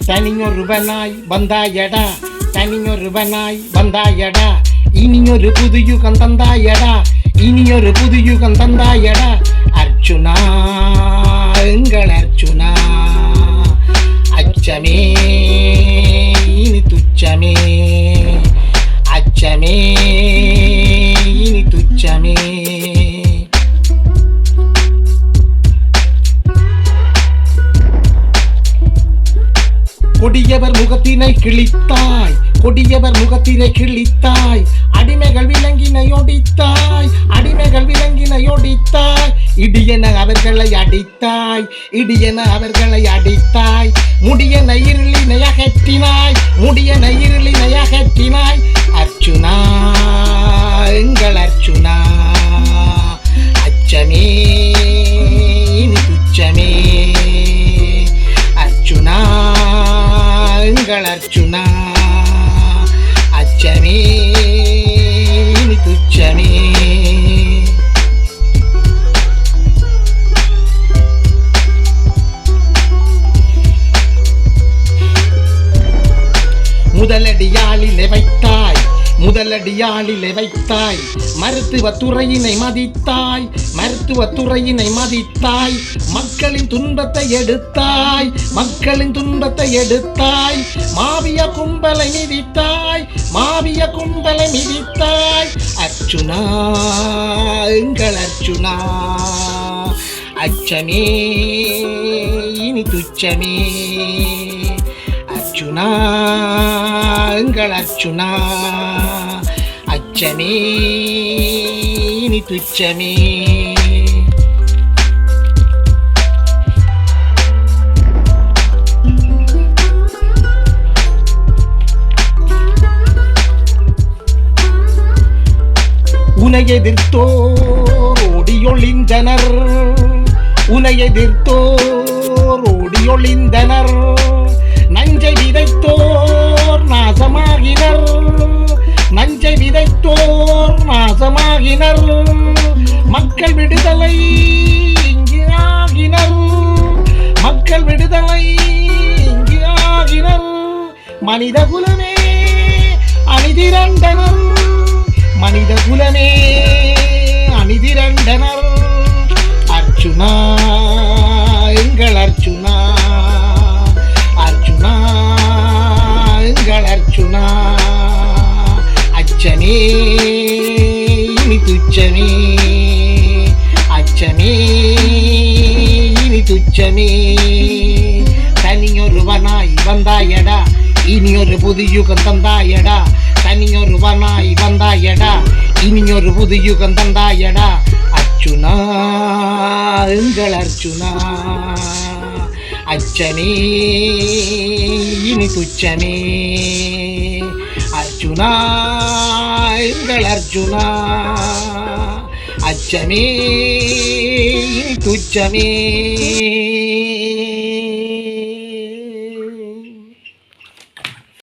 தனியொருவனாய் வந்தாயடா, தனியொருவனாய் வந்தாயடா, இனியொரு புது யுகம் தந்தாயடா, இனியொரு புது யுகம் தந்தாயடா. அர்ச்சுனா எங்கள் அர்ச்சுனா, அச்சமே இனி துச்சமே, அச்சமே இனி துச்சமே. கொடியவர் முகத்தினை கிழித்தாய், கொடியவர் முகத்தினை கிழித்தாய், அடிமைகள் விலங்கினை ஒடித்தாய், அடிமைகள் விலங்கினை ஒடித்தாய். இடியென அவர்களை அடித்தாய், இடியென அவர்களை அடித்தாய், முடியென இருளினை அகற்றினாய், முடியென இருளினை அகற்றினாய். அர்ச்சுனா எங்கள் அர்ச்சுனா, அச்சமே இனி துச்சமே, அர்ச்சுனா எங்கள் அர்ச்சுனா, அச்சமே இனி துச்சமே. முதலடியாளிலே வைத்தாய், முதலடியாளிலே வைத்தாய், மருத்துவ துறையினை மதித்தாய், மருத்துவ துறையினை மதித்தாய். மக்களின் துன்பத்தை எடுத்தாய், மக்களின் துன்பத்தை எடுத்தாய். மாவிய கும்பலை மிதித்தாய், மாவிய கும்பலை மிதித்தாய். அர்ச்சுனா எங்கள் அர்ச்சுனா, அச்சமே இனி துச்சமே, அர்ச்சுனா எங்கள் அர்ச்சுனா, அச்சமே இனி துச்சமே. உனை எதிர்த்தோர் ஓடியொழிந்தனர், உனை எதிர்த்தோர் ஓடியொழிந்தனர். நஞ்சை விதைத்தோர் நாசமாகினர், நஞ்சை விதைத்தோர் நாசமாகினர். மக்கள் விடுதலை இங்கு ஆகினர், மக்கள் விடுதலை இங்கு ஆகினர். மனித குலமே அணிதிரண்டனர், மனித குலமே அணிதிரண்டனர். அர்ச்சுனா எங்கள் அர்ச்சுனா, அர்ச்சுனா எங்கள் அர்ச்சுனா, அச்சமே இனி துச்சமே, அச்சமே இனி துச்சமே. தனியொருவனாய் வந்தாயடா, இனியொரு புது யுகம் தந்தாயடா, தனியொருவனாய் வந்தாயடா, இனியொரு புது யுகம் தந்தாயடா. அர்ச்சுனா எங்கள் அர்ச்சுனா, அச்சமே இனி துச்சமே, அர்ச்சுனா எங்கள் அர்ச்சுனா, அச்சமே இனி துச்சமே.